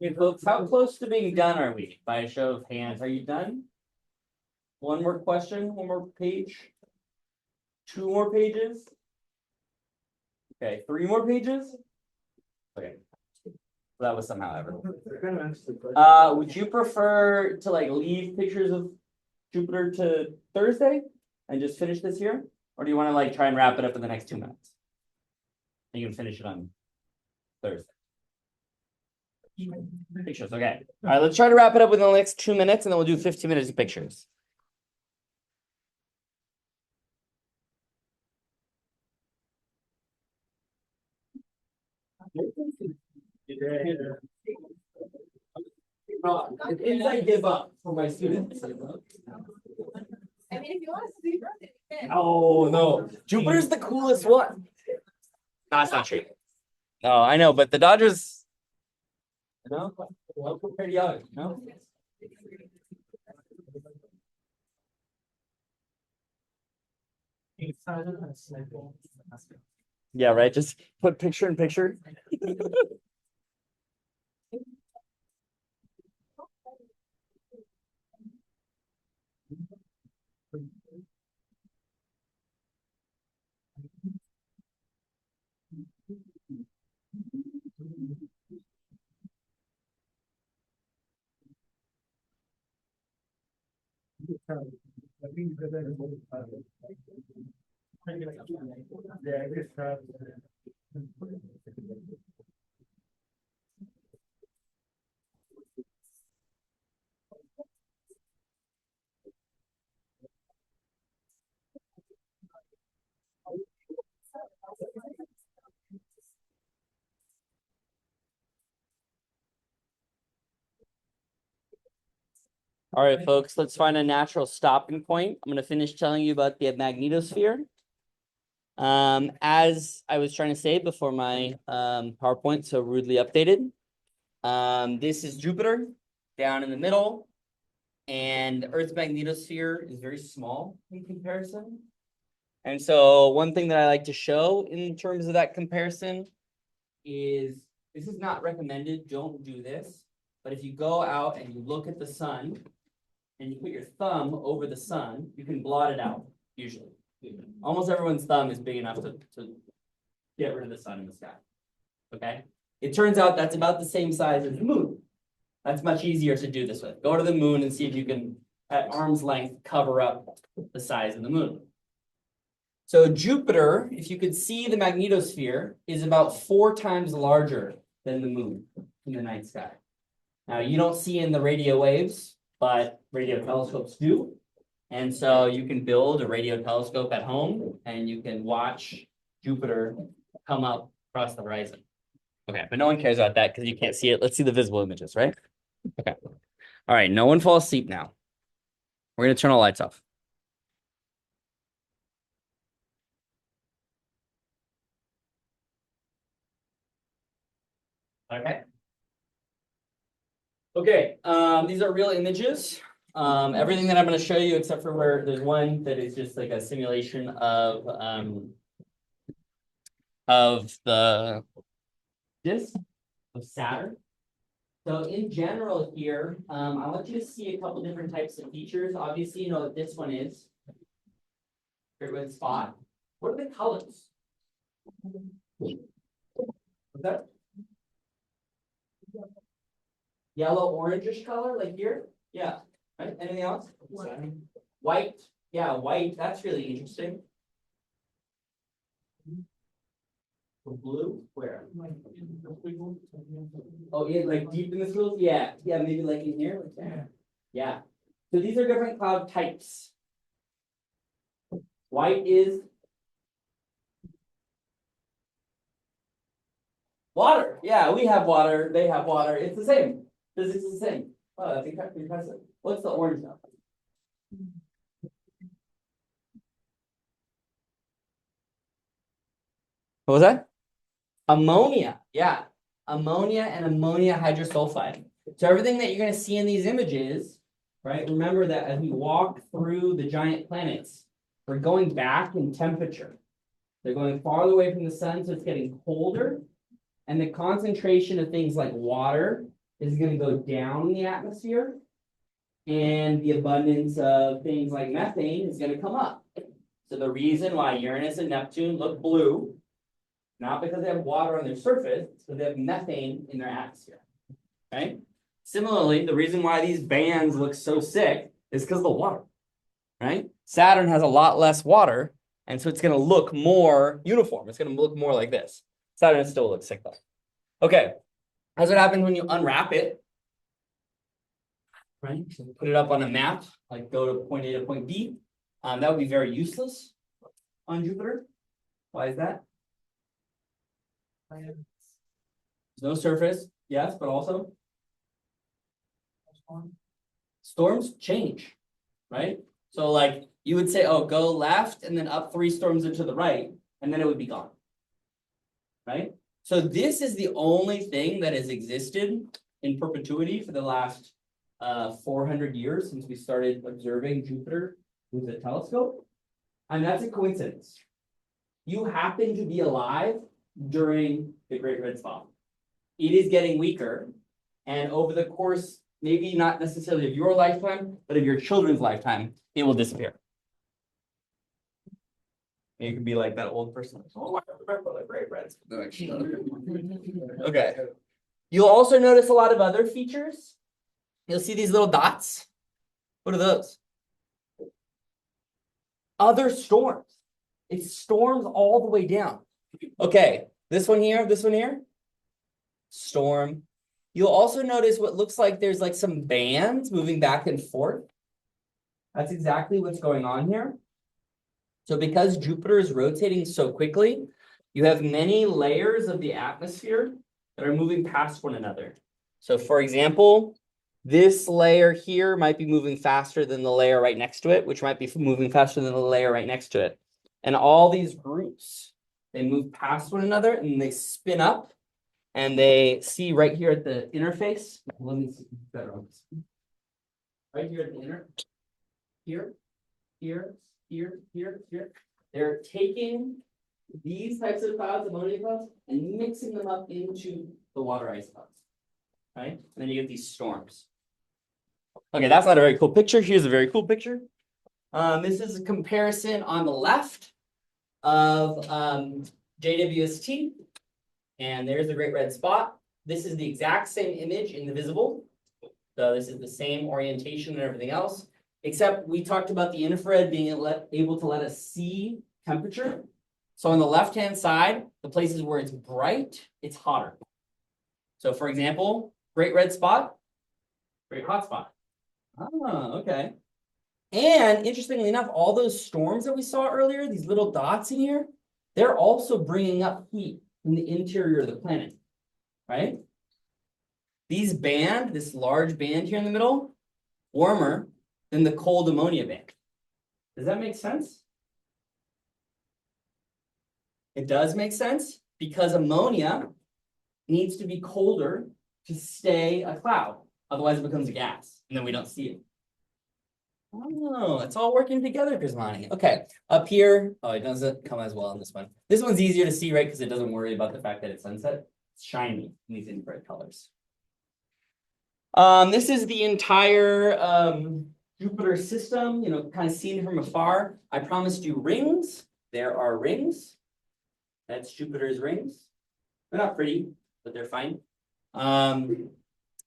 Okay, folks, how close to being done are we? By a show of hands, are you done? One more question, one more page? Two more pages? Okay, three more pages? Okay. That was somehow ever. Would you prefer to like leave pictures of Jupiter to Thursday and just finish this here? Or do you want to like try and wrap it up in the next 2 minutes? And you can finish it on Thursday. Pictures, okay. All right, let's try to wrap it up within the next 2 minutes and then we'll do 15 minutes of pictures. I give up for my students. I mean, if you want to see birthday, you can. Oh no, Jupiter's the coolest one. No, that's not true. No, I know, but the Dodgers, you know, well, pretty young, you know. Yeah, right. Just put picture in picture. All right, folks, let's find a natural stopping point. I'm gonna finish telling you about the magnetosphere. As I was trying to say before my PowerPoint so rudely updated, this is Jupiter down in the middle, and Earth's magnetosphere is very small in comparison. And so one thing that I like to show in terms of that comparison is this is not recommended, don't do this, but if you go out and you look at the sun and you put your thumb over the sun, you can blot it out, usually. Almost everyone's thumb is big enough to get rid of the sun in the sky. Okay? It turns out that's about the same size as the moon. That's much easier to do this with. Go to the moon and see if you can, at arm's length, cover up the size of the moon. So Jupiter, if you could see the magnetosphere, is about 4 times larger than the moon in the night sky. Now, you don't see in the radio waves, but radio telescopes do. And so you can build a radio telescope at home and you can watch Jupiter come up across the horizon. Okay, but no one cares about that because you can't see it. Let's see the visible images, right? Okay. All right, no one fall asleep now. We're going to turn all lights off. Okay. Okay, these are real images. Everything that I'm going to show you, except for where there's one that is just like a simulation of the disk of Saturn. So in general here, I want you to see a couple different types of features. Obviously, you know what this one is. Great red spot. What are the colors? What's that? Yellow, orangish color, like here? Yeah. Right? Anything else? White. Yeah, white. That's really interesting. Blue? Where? Oh, yeah, like deep in the school? Yeah. Yeah, maybe like in here. Like that. Yeah. So these are different cloud types. White is water. Yeah, we have water. They have water. It's the same. Physics is the same. Oh, that's impressive. What's the orange now? What was that? Ammonia. Yeah. Ammonia and ammonia hydrosulfide. So everything that you're going to see in these images, right? Remember that as we walk through the giant planets, we're going back in temperature. They're going farther away from the sun, so it's getting colder. And the concentration of things like water is going to go down in the atmosphere. And the abundance of things like methane is going to come up. So the reason why Uranus and Neptune look blue, not because they have water on their surface, it's because they have methane in their atmosphere. Right? Similarly, the reason why these bands look so sick is because of the water. Right? Saturn has a lot less water, and so it's going to look more uniform. It's going to look more like this. Saturn still looks sick though. Okay. That's what happens when you unwrap it. Right? So put it up on a map, like go to point A to point B. That would be very useless on Jupiter. Why is that? There's no surface, yes, but also storms change, right? So like you would say, oh, go left and then up 3 storms into the right, and then it would be gone. Right? So this is the only thing that has existed in perpetuity for the last 400 years since we started observing Jupiter with a telescope. And that's a coincidence. You happen to be alive during the Great Red Spot. It is getting weaker, and over the course, maybe not necessarily of your lifetime, but of your children's lifetime, it will disappear. You could be like that old person. Oh, I remember the Great Red Spot. Okay. You'll also notice a lot of other features. You'll see these little dots. What are those? Other storms. It storms all the way down. Okay, this one here. Storm. You'll also notice what looks like there's like some bands moving back and forth. That's exactly what's going on here. So because Jupiter is rotating so quickly, you have many layers of the atmosphere that are moving past one another. So for example, This layer here might be moving faster than the layer right next to it, which might be moving faster than the layer right next to it. And all these groups, they move past one another and they spin up and they see right here at the interface. Let me see better on this. Right here at the inner, here, here, here, here, here. They're taking these types of clouds, ammonia clouds, and mixing them up into the water ice clouds. Right? And then you get these storms. Okay, that's not a very cool picture. Here's a very cool picture. This is a comparison on the left of JWST. And there's the Great Red Spot. This is the exact same image in the visible. So this is the same orientation and everything else, except we talked about the infrared being able to let us see temperature. So on the left-hand side, the places where it's bright, it's hotter. So for example, Great Red Spot, great hot spot. Oh, okay. And interestingly enough, all those storms that we saw earlier, these little dots in here, they're also bringing up heat from the interior of the planet, right? This large band here in the middle, warmer than the cold ammonia band. Does that make sense? It does make sense because ammonia needs to be colder to stay a cloud. Otherwise it becomes a gas and then we don't see it. Oh, it's all working together, Prismani. Okay, up here, oh, it doesn't come as well in this one. This one's easier to see, right? Because it doesn't worry about the fact that it's sunset. It's shiny in these infrared colors. This is the entire Jupiter system, you know, kind of seen from afar. I promised you rings. There are rings. That's Jupiter's rings. They're not pretty, but they're fine.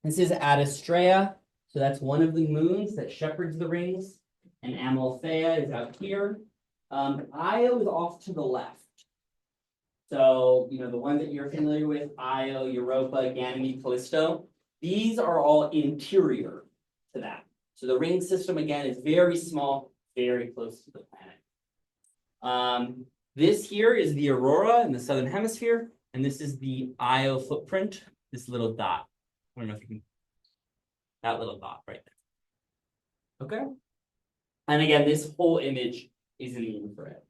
This is ASTR. So that's one of the moons that shepherds the rings. And Amalthea is out here. Io is off to the left. So, you know, the one that you're familiar with, Io, Europa, Ganymede, Callisto, these are all interior to that. So the ring system, again, is very small, very close to the planet. This here is the aurora in the southern hemisphere, and this is the Io footprint, this little dot. I don't know if you can, that little dot right there. Okay. And again, this whole image is in the infrared.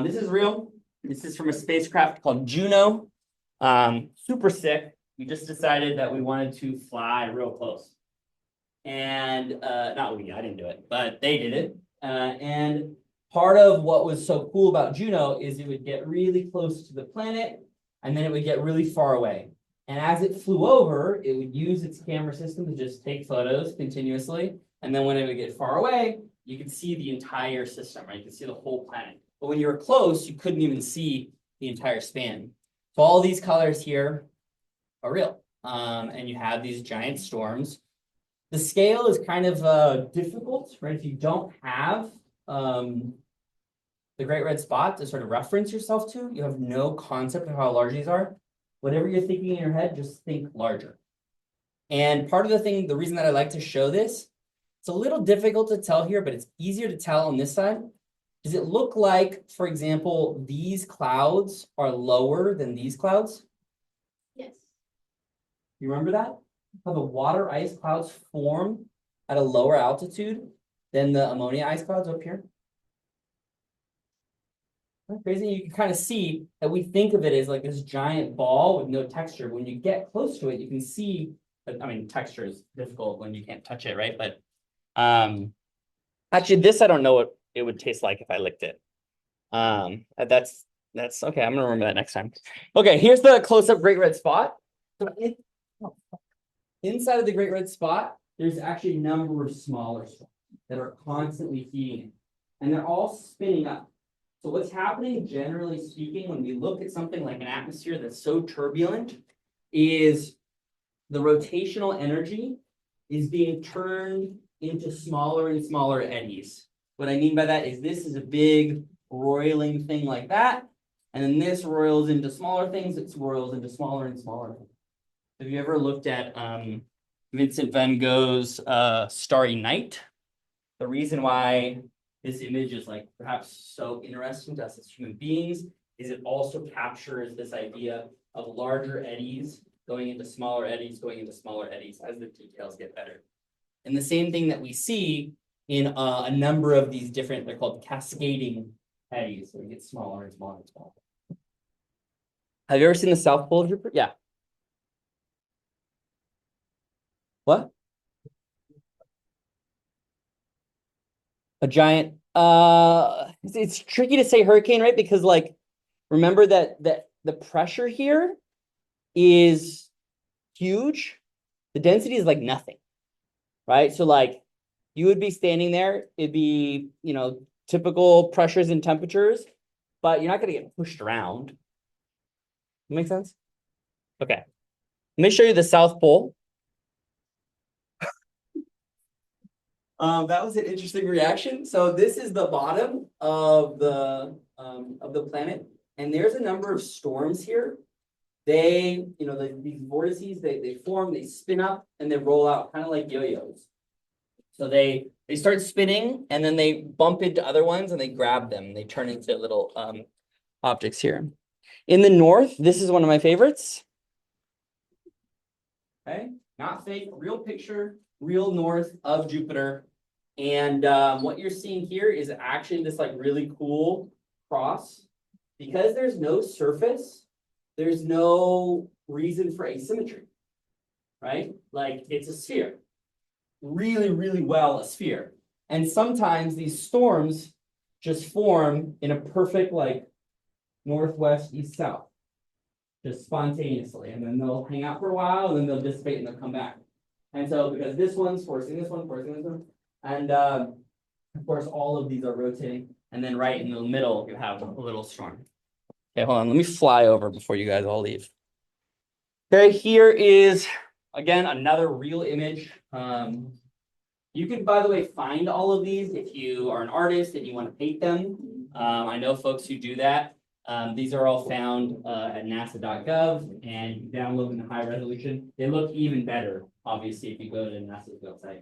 This is real. This is from a spacecraft called Juno. Super sick. We just decided that we wanted to fly real close. And not we, I didn't do it, but they did it. And part of what was so cool about Juno is it would get really close to the planet and then it would get really far away. And as it flew over, it would use its camera system to just take photos continuously. And then when it would get far away, you could see the entire system, right? You could see the whole planet. But when you were close, you couldn't even see the entire span. So all these colors here are real. And you have these giant storms. The scale is kind of difficult, right? If you don't have the Great Red Spot to sort of reference yourself to, you have no concept of how large these are. Whatever you're thinking in your head, just think larger. And part of the reason that I like to show this, it's a little difficult to tell here, but it's easier to tell on this side. Does it look like, for example, these clouds are lower than these clouds? Yes. You remember that? How the water ice clouds form at a lower altitude than the ammonia ice clouds up here? Isn't that crazy? You can kind of see that we think of it as like this giant ball with no texture. When you get close to it, you can see, I mean, texture is difficult when you can't touch it, right? But actually this, I don't know what it would taste like if I licked it. That's okay. I'm gonna remember that next time. Okay, here's the close-up Great Red Spot. So inside of the Great Red Spot, there's actually a number of smaller storms that are constantly heating it, and they're all spinning up. So what's happening, generally speaking, when we look at something like an atmosphere that's so turbulent, is the rotational energy is being turned into smaller and smaller eddies. What I mean by that is this is a big roiling thing like that, and then this roils into smaller things, it roils into smaller and smaller things. Have you ever looked at Vincent van Gogh's Starry Night? The reason why this image is like perhaps so interesting to us as human beings is it also captures this idea of larger eddies going into smaller eddies, going into smaller eddies as the details get better. And the same thing that we see in a number of these different, they're called cascading eddies, so it gets smaller and smaller and smaller. Have you ever seen the South Pole Dripper? Yeah. What? A giant, it's tricky to say hurricane, right? Because like, remember that the pressure here is huge. The density is like nothing, right? So like you would be standing there, it'd be, you know, typical pressures and temperatures, but you're not going to get pushed around. Make sense? Okay. Let me show you the South Pole. That was an interesting reaction. So this is the bottom of the planet, and there's a number of storms here. They, you know, these vortices, they form, they spin up, and they roll out, kind of like yo-yos. So they start spinning, and then they bump into other ones, and they grab them. They turn into little objects here. In the north, this is one of my favorites. Okay, not fake, real picture, real north of Jupiter. And what you're seeing here is actually this like really cool cross. Because there's no surface, there's no reason for asymmetry, right? Like it's a sphere, really, really well a sphere. And sometimes these storms just form in a perfect like northwest, east, south, just spontaneously. And then they'll hang out for a while and then they'll dissipate and they'll come back. And so because this one's forcing this one, forcing this one, and of course all of these are rotating. And then right in the middle, you have a little storm. Okay, hold on. Let me fly over before you guys all leave. Okay, here is, again, another real image. You can, by the way, find all of these if you are an artist and you want to paint them. I know folks who do that. These are all found at nasa.gov, and you can download them in high resolution. They look even better, obviously, if you go to NASA's website.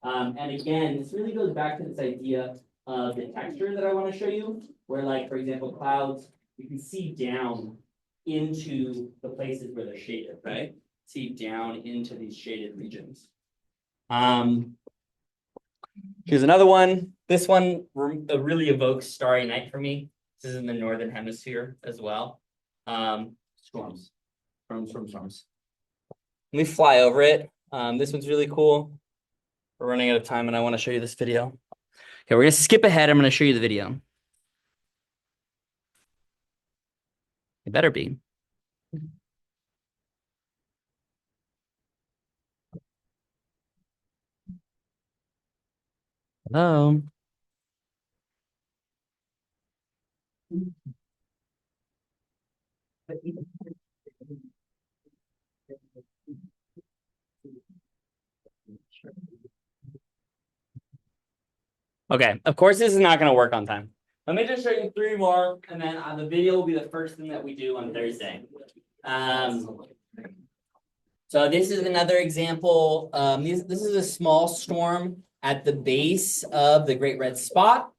And again, this really goes back to this idea of the texture that I want to show you, where like, for example, clouds, you can see down into the places where they're shaded, right? See down into these shaded regions. Here's another one. This one really evokes Starry Night for me. This is in the Northern Hemisphere as well. Storms. Storms. Let me fly over it. This one's really cool. We're running out of time and I want to show you this video. Okay, we're going to skip ahead. I'm going to show you the video. It better be. Hello. Okay, of course this is not going to work on time. Let me just show you 3 more, and then the video will be the first thing that we do on Thursday. So this is another example. This is a small storm at the base of the Great Red Spot.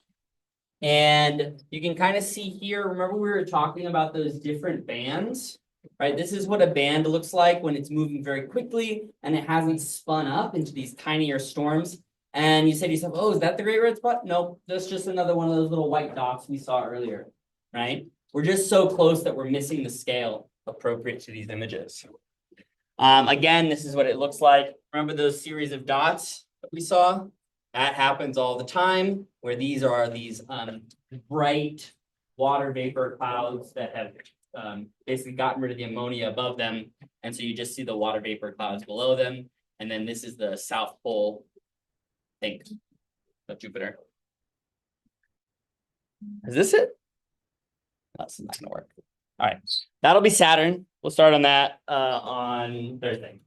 And you can kind of see here, remember we were talking about those different bands, right? This is what a band looks like when it's moving very quickly and it hasn't spun up into these tinier storms. And you say to yourself, oh, is that the Great Red Spot? Nope, that's just another one of those little white dots we saw earlier, right? We're just so close that we're missing the scale appropriate to these images. Again, this is what it looks like. Remember those series of dots that we saw? That happens all the time, where these are these bright water vapor clouds that have basically gotten rid of the ammonia above them. And so you just see the water vapor clouds below them. And then this is the South Pole, I think, of Jupiter. Is this it? No, this is not going to work. All right, that'll be Saturn. We'll start on that on Thursday.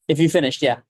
If you finished, yeah.